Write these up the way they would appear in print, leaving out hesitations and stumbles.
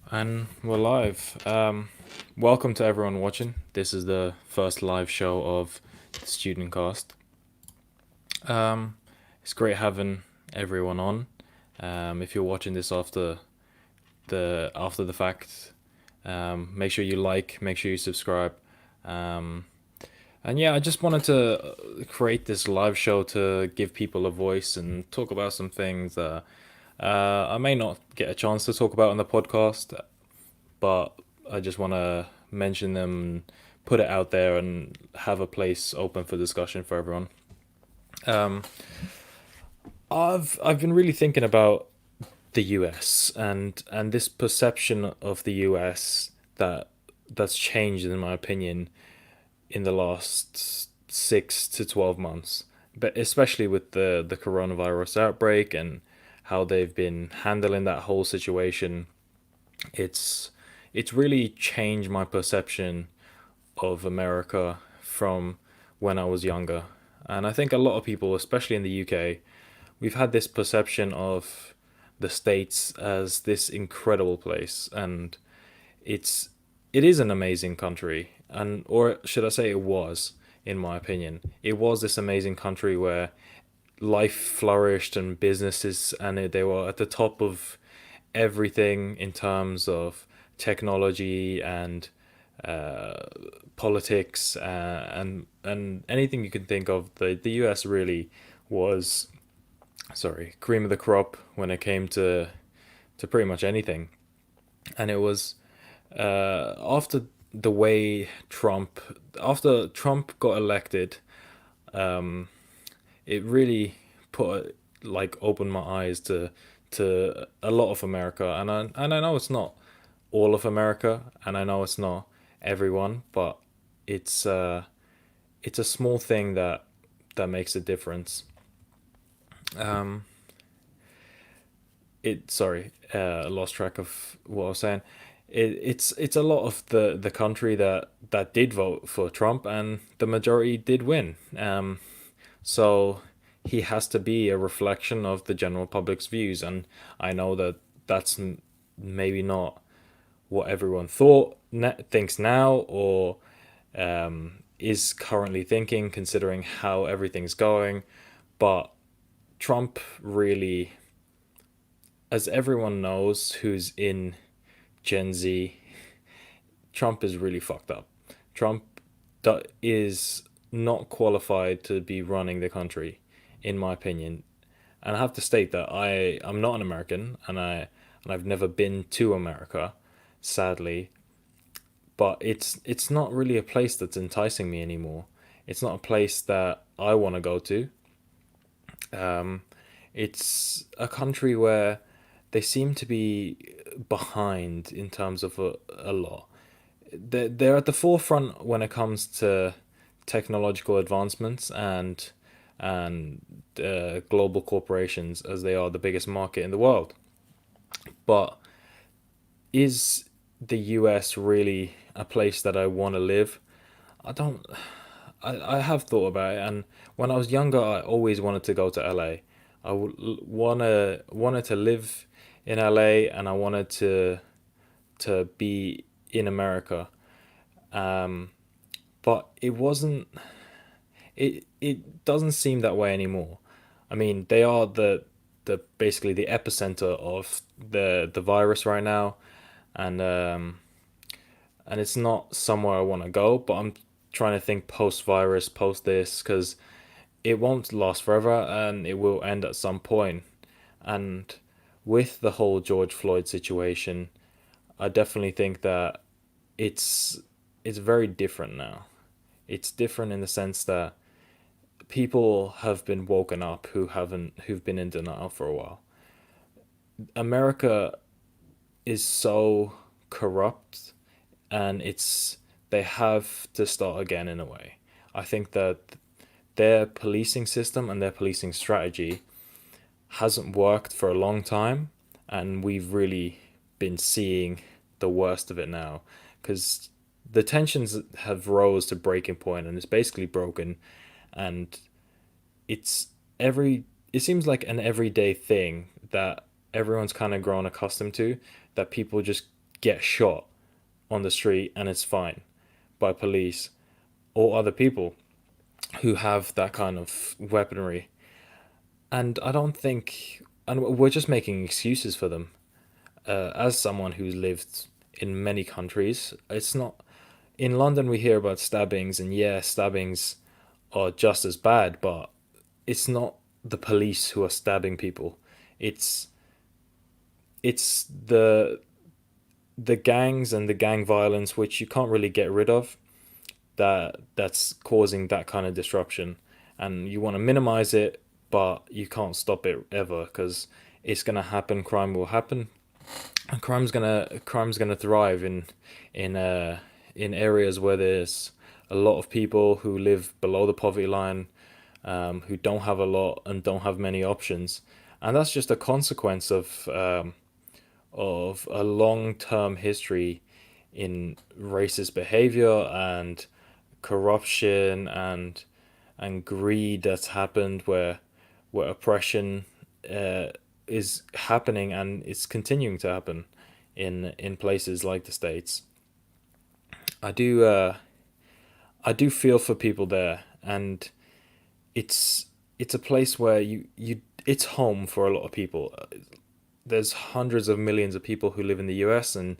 And we're live. Welcome to everyone watching. This is the first live show of the studentcast. It's great having everyone on. If you're watching this after the fact, make sure you like, make sure you subscribe. Um, and yeah, I just wanted to create this live show to give people a voice and talk about some things that I may not get a chance to talk about on the podcast, but I just want to mention them, put it out there, and have a place open for discussion for everyone. Um, I've been really thinking about the U.S. and this perception of the U.S. that's changed in my opinion in the last 6 to 12 months, but especially with the coronavirus outbreak and how they've been handling that whole situation. It's it's really changed my perception of America from when I was younger. And I think a lot of people, especially in the UK, we've had this perception of the States as this incredible place, and it's it is an amazing country, and or should I say it was, in my opinion. It was this amazing country where life flourished and businesses, and they were at the top of everything in terms of technology and uh, politics, and anything you can think of. The US really was, sorry, cream of the crop when it came to pretty much anything. And it was after the way after Trump got elected, um, it really put like opened my eyes to a lot of America, and I know it's not all of America, and I know it's not everyone, but it's uh it's a small thing that makes a difference. Um, it sorry, I lost track of what I was saying. It's a lot of the country that did vote for Trump, and the majority did win. So he has to be a reflection of the general public's views, and I know that that's maybe not what everyone thinks now, or is currently thinking, considering how everything's going. But Trump really, as everyone knows who's in Gen Z, Trump is really fucked up. Trump is not qualified to be running the country, in my opinion. And I have to state that I'm not an American, and I've never been to America, sadly. But it's not really a place that's enticing me anymore. It's not a place that I want to go to. Um, it's a country where they seem to be behind in terms of a lot. They're at the forefront when it comes to technological advancements and global corporations, as they are the biggest market in the world. But is the US really a place that I want to live? I don't. I have thought about it, and when I was younger, I always wanted to go to LA. Wanted to live in LA, and I wanted to be in America. Um, but it wasn't. It doesn't seem that way anymore. I mean, they are the basically the epicenter of the virus right now, and and it's not somewhere I want to go. But I'm trying to think post virus, post this, because it won't last forever and it will end at some point. And with the whole George Floyd situation, I definitely think that it's it's very different now. It's different in the sense that people have been woken up who've been in denial for a while. America is so corrupt, and they have to start again in a way. I think that their policing system and their policing strategy hasn't worked for a long time, and we've really been seeing the worst of it now, because the tensions have rose to breaking point, and it's basically broken, and it's every it seems like an everyday thing that everyone's kind of grown accustomed to, that people just get shot on the street and it's fine by police or other people who have that kind of weaponry. And I don't think, and we're just making excuses for them. As someone who's lived in many countries, it's not. In London, we hear about stabbings, and yeah, stabbings are just as bad, but it's not the police who are stabbing people. It's it's the gangs and the gang violence, which you can't really get rid of, that's causing that kind of disruption, and you want to minimize it, but you can't stop it ever because it's gonna happen. Crime will happen, and crime's gonna thrive in areas where there's a lot of people who live below the poverty line, who don't have a lot and don't have many options, and that's just a consequence of a long term history in racist behavior and corruption and greed that's happened where oppression uh, is happening and it's continuing to happen in places like the States. I do I do feel for people there, and it's it's a place where you it's home for a lot of people. There's hundreds of millions of people who live in the US, and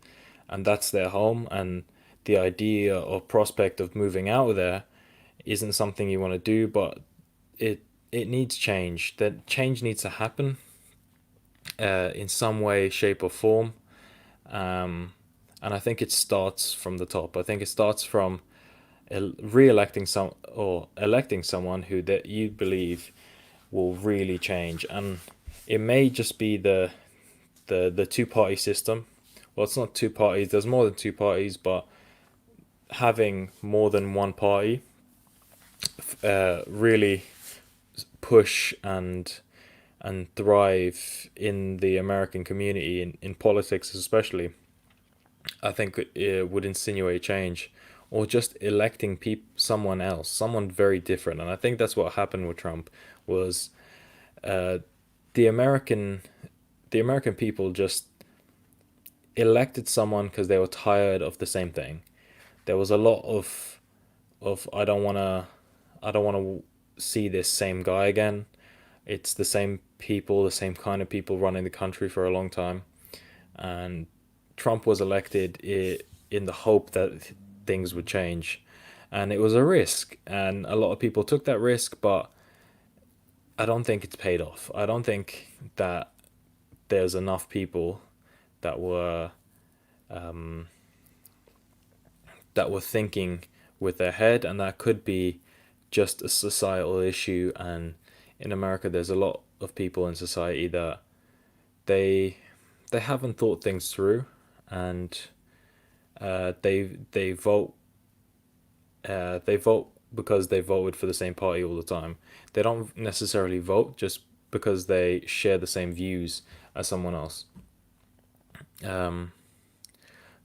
that's their home, and the idea or prospect of moving out of there isn't something you want to do, but it needs change. That change needs to happen in some way, shape, or form. Um, and I think it starts from the top. I think it starts from re-electing some or electing someone who that you believe will really change. And it may just be the two party system. Well, it's not two parties. There's more than two parties, but having more than one party really push and thrive in the American community in politics especially. I think it would insinuate change, or just electing someone else, someone very different. And I think that's what happened with Trump was uh, the American the American people just elected someone because they were tired of the same thing. There was a lot of I don't want to see this same guy again. It's the same people, the same kind of people running the country for a long time, and Trump was elected in the hope that things would change, and it was a risk, and a lot of people took that risk, but I don't think it's paid off. I don't think that there's enough people that were that were thinking with their head, and that could be just a societal issue. And in America, there's a lot of people in society that they they haven't thought things through, and they vote because they voted for the same party all the time. They don't necessarily vote just because they share the same views as someone else. Um,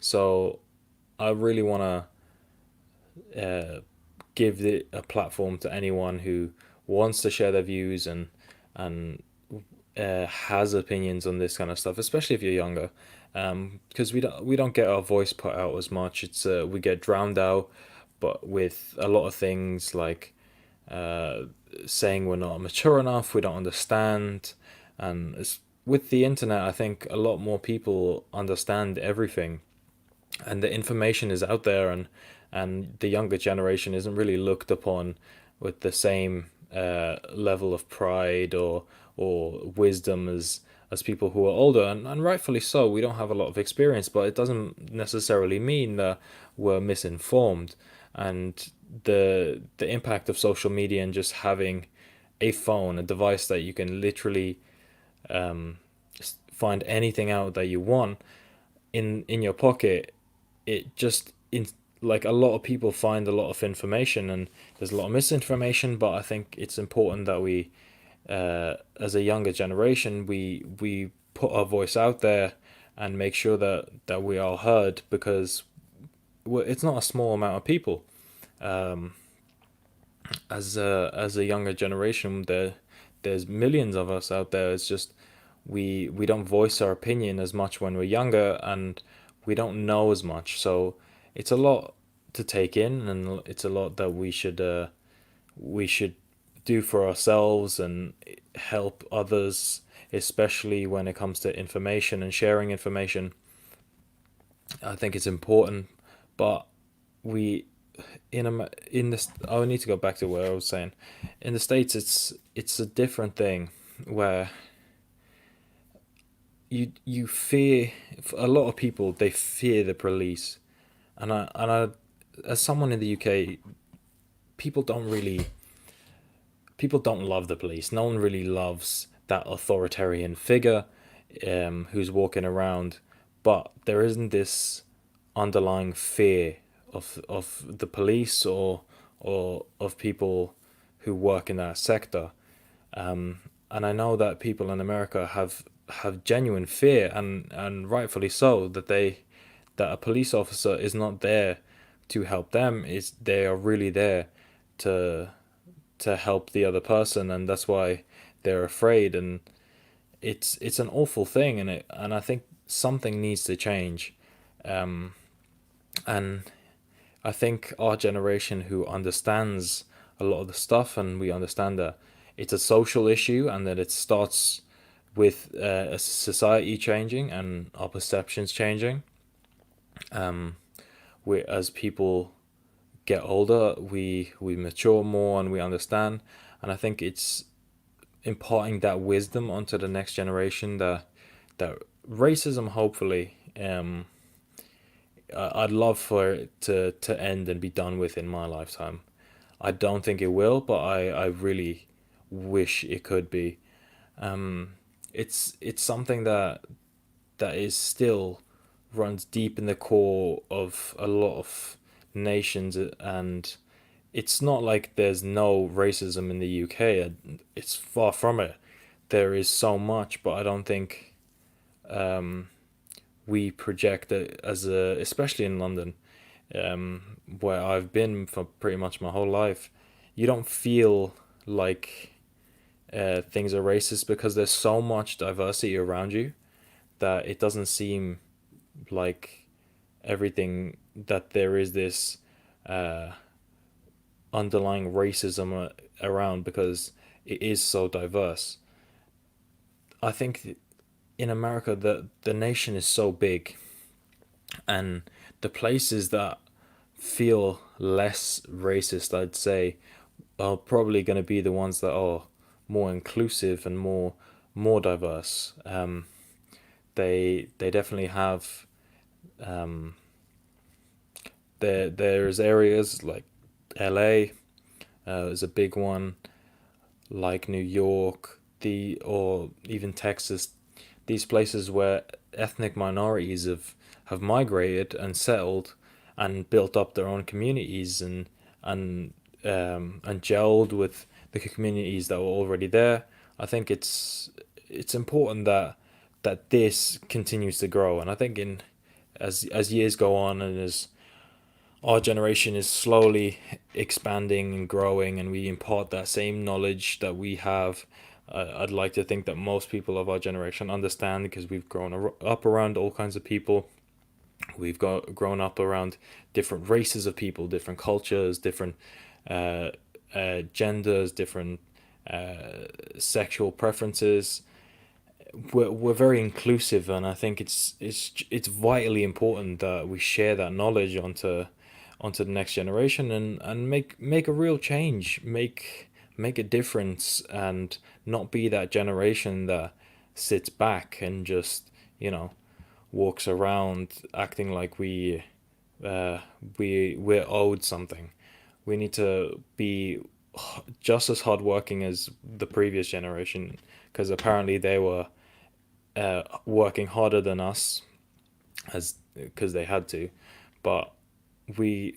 so I really want to give it a platform to anyone who wants to share their views and has opinions on this kind of stuff, especially if you're younger, because we don't get our voice put out as much. It's we get drowned out, but with a lot of things like uh, saying we're not mature enough, we don't understand, and with the internet, I think a lot more people understand everything, and the information is out there, and the younger generation isn't really looked upon with the same level of pride or wisdom as people who are older, and rightfully so. We don't have a lot of experience, but it doesn't necessarily mean that we're misinformed. And the impact of social media and just having a phone, a device that you can literally find anything out that you want in your pocket, it just in like a lot of people find a lot of information, and there's a lot of misinformation. But I think it's important that we as a younger generation, we put our voice out there and make sure that we are heard, because it's not a small amount of people. Um, as a younger generation, there's millions of us out there. It's just we don't voice our opinion as much when we're younger, and we don't know as much. So it's a lot to take in, and it's a lot that we should do for ourselves and help others, especially when it comes to information and sharing information. I think it's important, but we in this. I need to go back to what I was saying. In the States, it's a different thing where you fear a lot of people. They fear the police, and I as someone in the UK, people don't really people don't love the police. No one really loves that authoritarian figure who's walking around, but there isn't this underlying fear of the police or of people who work in that sector. And I know that people in America have genuine fear, and rightfully so, that a police officer is not there to help them. Is they are really there to help the other person, and that's why they're afraid. And it's an awful thing, and I think something needs to change. And I think our generation, who understands a lot of the stuff, and we understand that it's a social issue and that it starts with a society changing and our perceptions changing. We, as people get older, we mature more and we understand. And I think it's imparting that wisdom onto the next generation, that racism, hopefully, I'd love for it to end and be done with in my lifetime. I don't think it will, but I really wish it could be. It's something that is still runs deep in the core of a lot of nations, and it's not like there's no racism in the UK. It's far from it. There is so much, but I don't think we project it as a, especially in London, where I've been for pretty much my whole life. You don't feel like things are racist because there's so much diversity around you that it doesn't seem like everything, that there is this underlying racism around, because it is so diverse. I think in America, the nation is so big, and the places that feel less racist, I'd say, are probably going to be the ones that are more inclusive and more diverse. They definitely have there's areas like LA is a big one, like New York, the or even Texas, these places where ethnic minorities have migrated and settled and built up their own communities, and gelled with the communities that were already there. I think it's important that this continues to grow, and I think in as years go on, and as our generation is slowly expanding and growing, and we impart that same knowledge that we have. I'd like to think that most people of our generation understand, because we've up around all kinds of people. We've got grown up around different races of people, different cultures, different uh, genders, different sexual preferences. We're very inclusive, and I think it's vitally important that we share that knowledge onto the next generation, and make a real change, make a difference, and not be that generation that sits back and just, walks around acting like we're owed something. We need to be just as hardworking as the previous generation, because apparently they were working harder than us, as because they had to. But we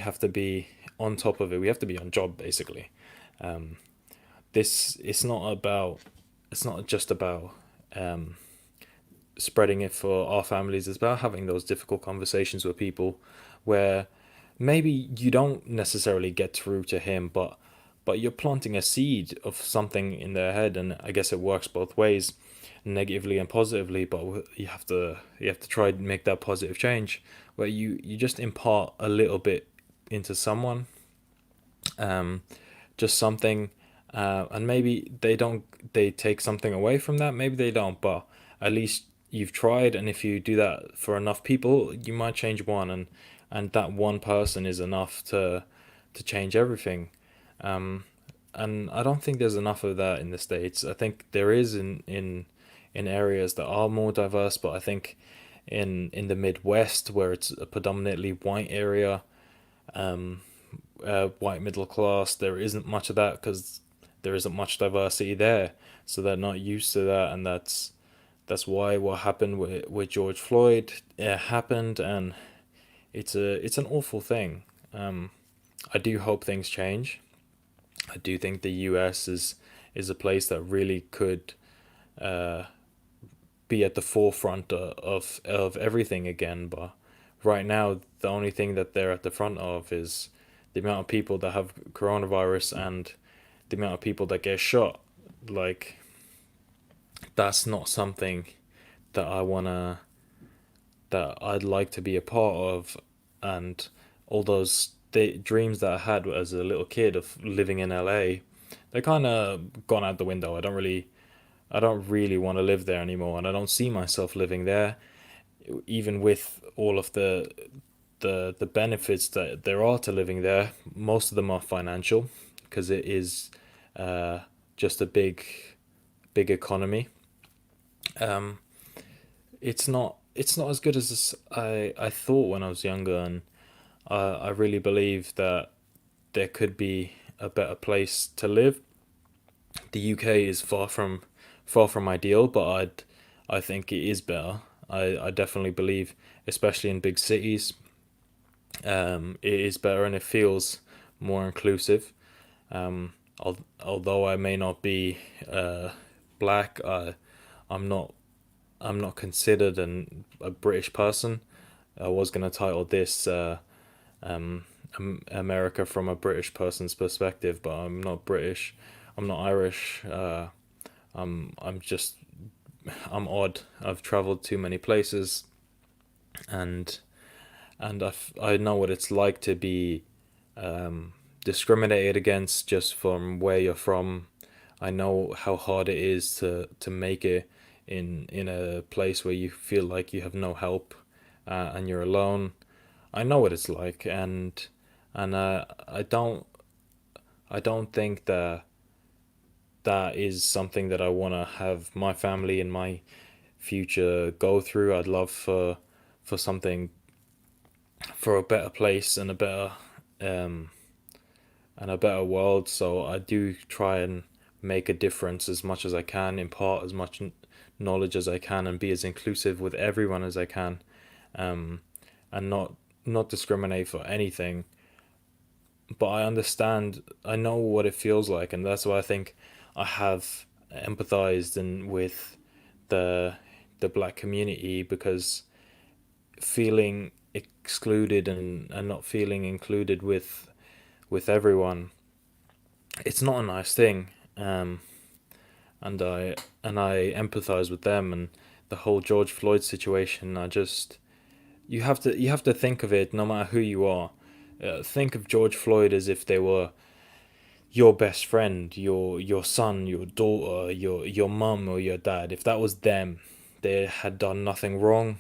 have to be on top of it. We have to be on job, basically. This it's not just about spreading it for our families. It's about having those difficult conversations with people where maybe you don't necessarily get through to him, but you're planting a seed of something in their head, and I guess it works both ways. negatively and positively, but you have to try and make that positive change where you just impart a little bit into someone, um, just something, and maybe they take something away from that, maybe they don't, but at least you've tried, and if you do that for enough people, you might change one, and that one person is enough to change everything. Um, and I don't think there's enough of that in the States. I think there is in areas that are more diverse, but I think in the Midwest, where it's a predominantly white area, white middle class, there isn't much of that because there isn't much diversity there. So they're not used to that, and that's why what happened with George Floyd happened, and it's an awful thing. Um, I do hope things change. I do think the U.S. is a place that really could uh, be at the forefront of everything again. But right now, the only thing that they're at the front of is the amount of people that have coronavirus and the amount of people that get shot. Like, that's not something that that I'd like to be a part of. And all those dreams that I had as a little kid of living in LA, they're kind of gone out the window. I don't really want to live there anymore, and I don't see myself living there, even with all of the benefits that there are to living there. Most of them are financial, because it is uh, just a big economy. Um, it's not as good as I thought when I was younger, and I really believe that there could be a better place to live. The UK is far from ideal, but I think it is better. I definitely believe, especially in big cities, it is better and it feels more inclusive. Although I may not be black, I'm not I'm not considered a British person. I was gonna title this America from a British person's perspective, but I'm not British. I'm not Irish. I'm just I'm odd. I've traveled too many places, and I know what it's like to be discriminated against just from where you're from. I know how hard it is to make it in a place where you feel like you have no help, and you're alone. I know what it's like, and I don't think that that is something that I want to have my family and my future go through. I'd love for something, for a better place um and a better world. So I do try and make a difference as much as I can, impart as much knowledge as I can, and be as inclusive with everyone as I can, um, and not discriminate for anything. But I understand, I know what it feels like, and that's why I think I have empathized and with the the black community, because feeling excluded and not feeling included with everyone, it's not a nice thing. And I empathize with them, and the whole George Floyd situation. I just you have to think of it, no matter who you are. Think of George Floyd as if they were your best friend, your son, your daughter, your mum or your dad. If that was them, they had done nothing wrong.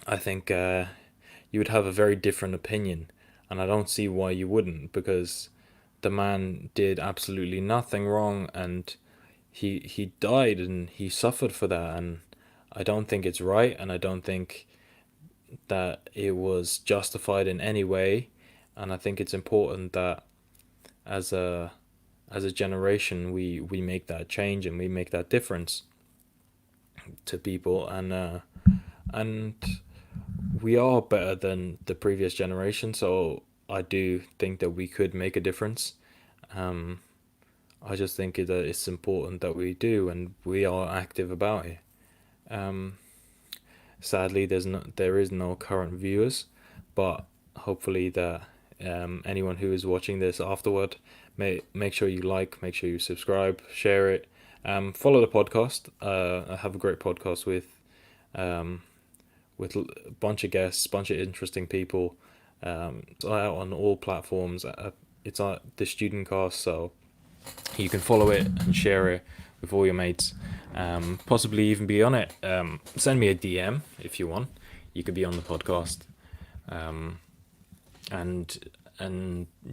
I think you would have a very different opinion, and I don't see why you wouldn't, because the man did absolutely nothing wrong, and he died and he suffered for that, and I don't think it's right, and I don't think that it was justified in any way, and I think it's important that as a generation we make that change and we make that difference to people, and we are better than the previous generation, so I do think that we could make a difference. um I just think that it's important that we do and we are active about it. um Sadly, there is no current viewers, but hopefully that anyone who is watching this afterward, make sure you like, make sure you subscribe, share it, Follow the podcast. I have a great podcast um, with a bunch of guests, bunch of interesting people. It's out on all platforms. It's on the studentcast, so you can follow it and share it with all your mates. Possibly even be on it. Send me a DM if you want. You could be on the podcast, um, and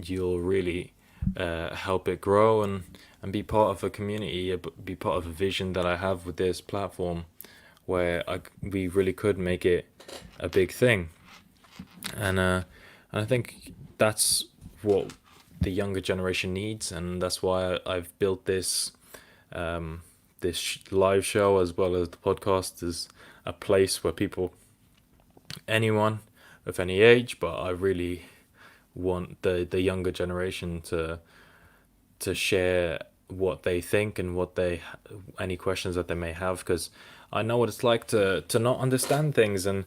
you'll really help it grow and be part of a community, be part of a vision that I have with this platform, where we really could make it a big thing, and I think that's what the younger generation needs, and that's why I've built this live show as well as the podcast is a place where people, anyone of any age, but I really want the younger generation to share what they think and what they any questions that they may have, because I know what it's like to not understand things, and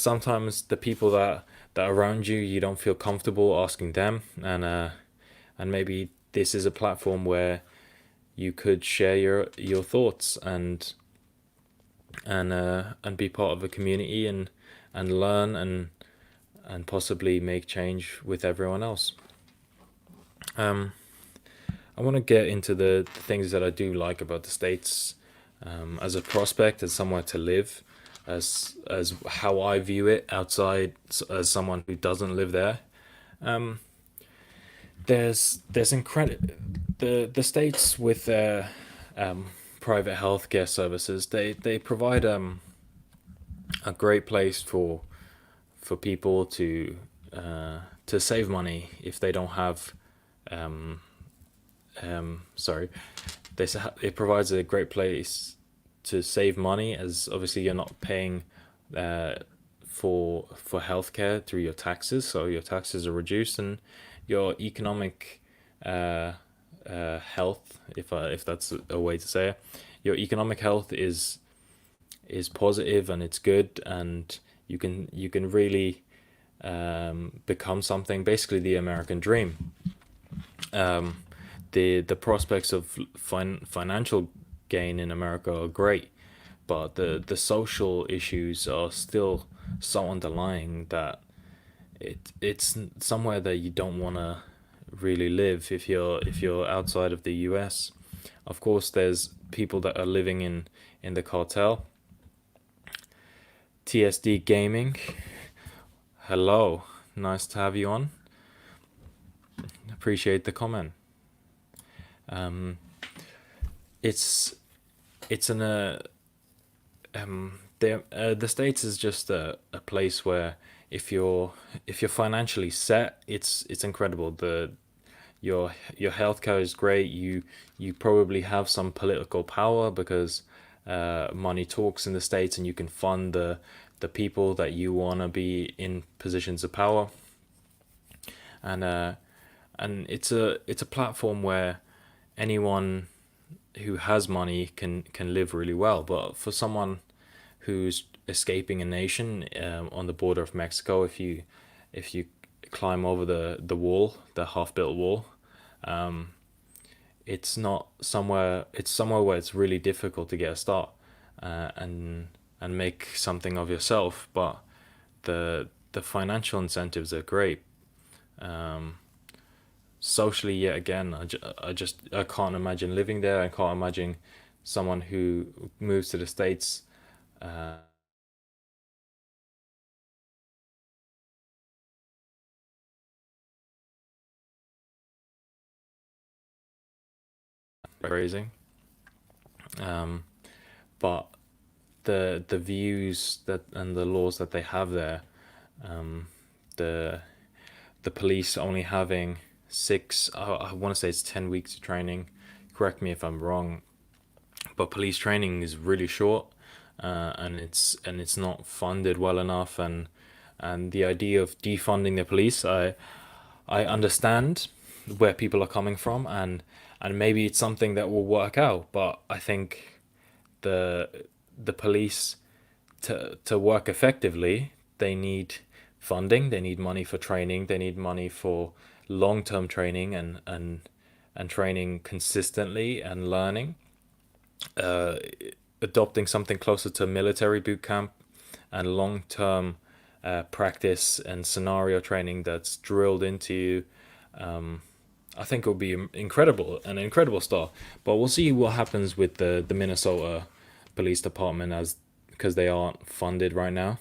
sometimes the people that are around you, you don't feel comfortable asking them, and maybe this is a platform where you could share your thoughts and be part of a community and learn and possibly make change with everyone else. Um, I want to get into the things that I do like about the States, as a prospect, as somewhere to live, as how I view it outside, as someone who doesn't live there. Um, there's incredible the States with their um, private healthcare services. They provide a great place for people to save money if they don't have um, sorry, it provides a great place to save money, as obviously you're not paying uh, for healthcare through your taxes, so your taxes are reduced, and your economic uh, health, if that's a way to say it, your economic health is positive and it's good, and you can really become something, basically the American dream. Um, the prospects of financial gain in America are great, but the social issues are still so underlying that it's somewhere that you don't want to really live if you're outside of the US. Of course, there's people that are living in the cartel. TSD Gaming, hello, nice to have you on. Appreciate the comment. Um, it's it's an the States is just a place where if you're financially set, it's incredible. Your healthcare is great. You probably have some political power because money talks in the States, and you can fund the people that you want to be in positions of power, and it's a platform where anyone who has money can live really well. But for someone who's escaping a nation, on the border of Mexico, if you climb over the wall, the half built wall, um, it's not somewhere. It's somewhere where it's really difficult to get a start, and make something of yourself. But the financial incentives are great. Um, Socially, yet again, I can't imagine living there. I can't imagine someone who moves to the States uh, raising. Um, but the views that and the laws that they have there, um, the the police only having six, I want to say it's 10 weeks of training. Correct me if I'm wrong, but police training is really short, and it's not funded well enough, and the idea of defunding the police, I understand where people are coming from, and maybe it's something that will work out, but I think the the police, to work effectively, they need funding, they need money for training, they need money for long term training and training consistently and learning. uh, adopting something closer to military boot camp and long term practice and scenario training that's drilled into you. I think it will be incredible, an incredible start. But we'll see what happens with the Minnesota Police Department as because they aren't funded right now.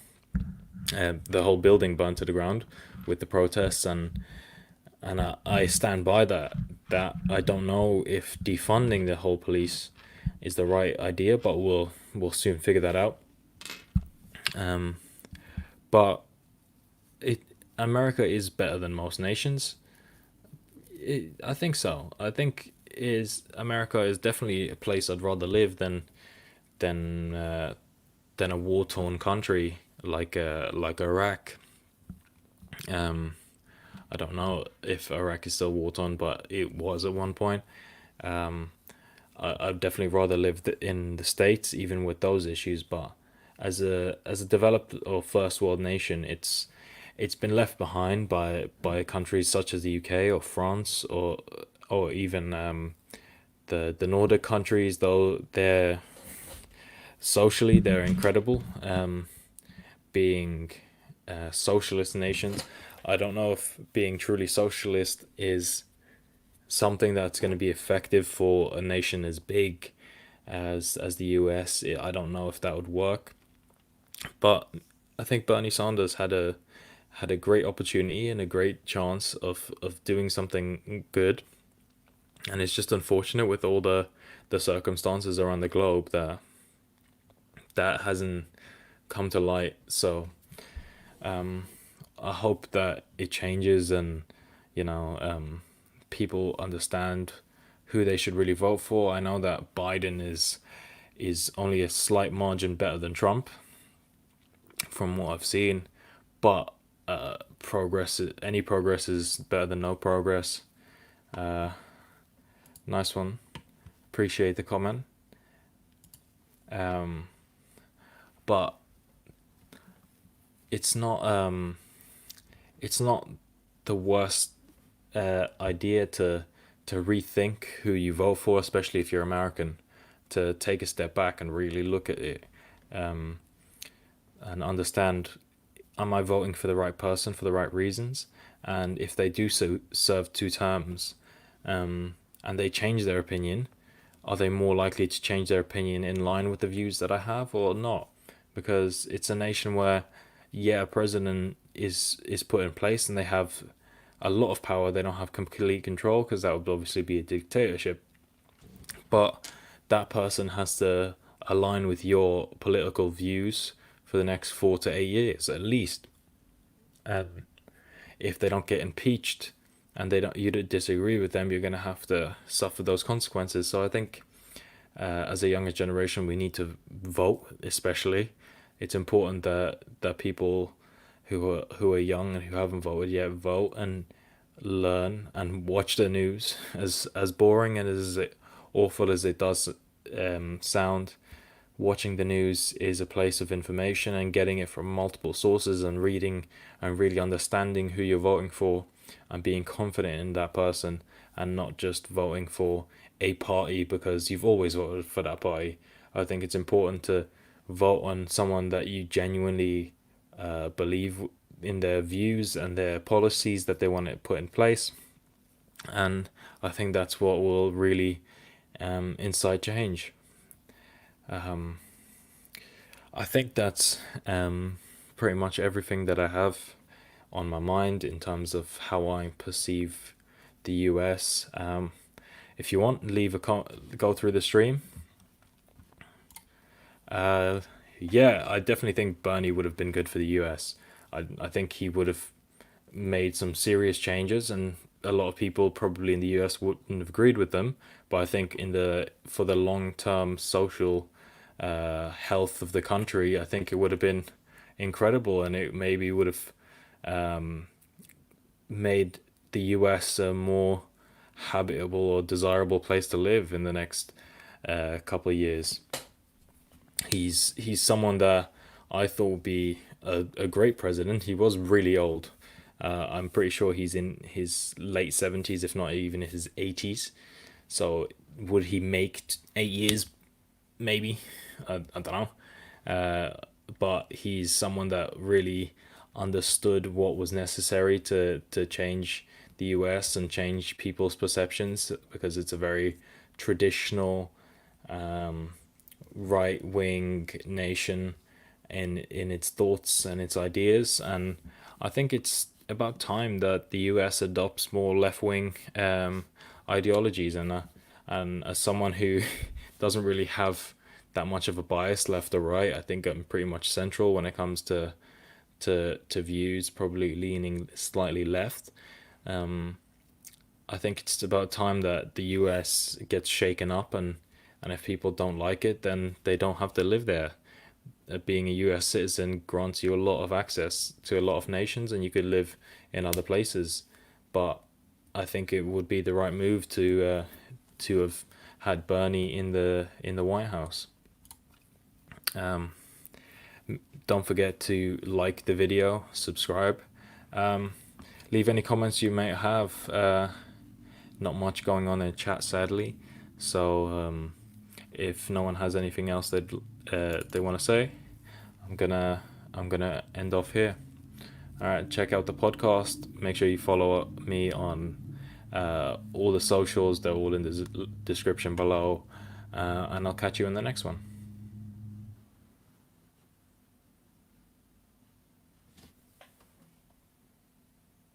The whole building burned to the ground with the protests, and I stand by that. That I don't know if defunding the whole police is the right idea, but we'll soon figure that out. But it America is better than most nations. I think so. I think is America is definitely a place I'd rather live than uh, than a war torn country like Iraq. Um, I don't know if Iraq is still war torn, but it was at one point. Um, I'd definitely rather live in the States, even with those issues. But as a developed or first world nation, it's been left behind by countries such as the UK or France or even the Nordic countries. Though they're incredible. Being socialist nations, I don't know if being truly socialist is something that's going to be effective for a nation as big as the US. I don't know if that would work, but I think Bernie Sanders had a great opportunity and a great chance of doing something good, and it's just unfortunate with all the circumstances around the globe that hasn't come to light. So I hope that it changes, and you know people understand who they should really vote for. I know that Biden is only a slight margin better than Trump from what I've seen, but any progress is better than no progress. Uh, nice one. Appreciate the comment. Um, but it's not it's not the worst idea to rethink who you vote for, especially if you're American, to take a step back and really look at it, um, and understand: am I voting for the right person for the right reasons? And if they do so serve 2 terms, and they change their opinion, are they more likely to change their opinion in line with the views that I have or not? Because it's a nation where, yeah, a president is put in place and they have a lot of power. They don't have complete control because that would obviously be a dictatorship. But that person has to align with your political views for the next 4 to 8 years at least. And if they don't get impeached and you don't disagree with them, you're going to have to suffer those consequences. So I think as a younger generation, we need to vote. Especially, it's important that people who are young and who haven't voted yet vote and learn and watch the news. As boring and as awful as it does sound, watching the news is a place of information and getting it from multiple sources and reading and really understanding who you're voting for and being confident in that person, and not just voting for a party because you've always voted for that party. I think it's important to vote on someone that you genuinely believe in their views and their policies that they want to put in place. And I think that's what will really incite change. Um, I think that's pretty much everything that I have on my mind in terms of how I perceive the US. If you want, go through the stream. Uh, yeah, I definitely think Bernie would have been good for the US. I think he would have made some serious changes, and a lot of people probably in the US wouldn't have agreed with them. But I think for the long term social health of the country, I think it would have been incredible, and it maybe would have made the US a more habitable or desirable place to live in the next couple of years. He's someone that I thought would be a great president. He was really old. I'm pretty sure he's in his late 70s, if not even his 80s. So would he make 8 years maybe. I don't know. But he's someone that really understood what was necessary to change the US and change people's perceptions, because it's a very traditional, right wing nation in its thoughts and its ideas. And I think it's about time that the US adopts more left wing ideologies. And as someone who doesn't really have that much of a bias left or right, I think I'm pretty much central when it comes to views, probably leaning slightly left. I think it's about time that the US gets shaken up, and if people don't like it, then they don't have to live there. Being a US citizen grants you a lot of access to a lot of nations, and you could live in other places. But I think it would be the right move to have had Bernie in the White House. Um, don't forget to like the video, subscribe, um, leave any comments you may have. Not much going on in chat, sadly. So if no one has anything else that they want to say, I'm gonna I'm gonna end off here. All right, check out the podcast. Make sure you follow me on all the socials. They're all in the description below. And I'll catch you in the next one.